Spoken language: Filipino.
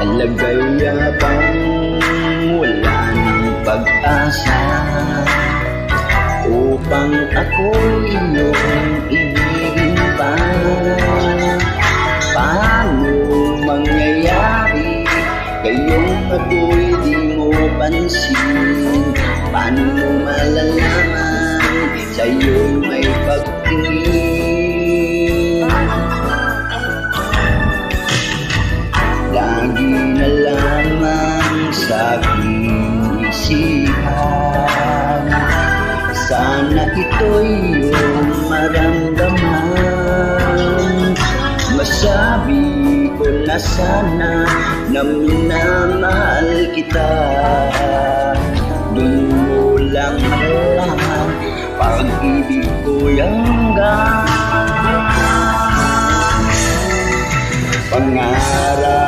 Talagay bang wala ng pag-asa upang ako'y iyong ibigin pa? Paano mangyayari ngayong ako'y di mo pansin? Paano mo malalaman sa'yo'y may pagtingin? Lagi na lamang sa aking isipan, sana ito'y iyong maramdaman. Masabi ko na sana na minamahal kita. Doon mo lang malaman pag-ibig ko'y hanggang pangarap.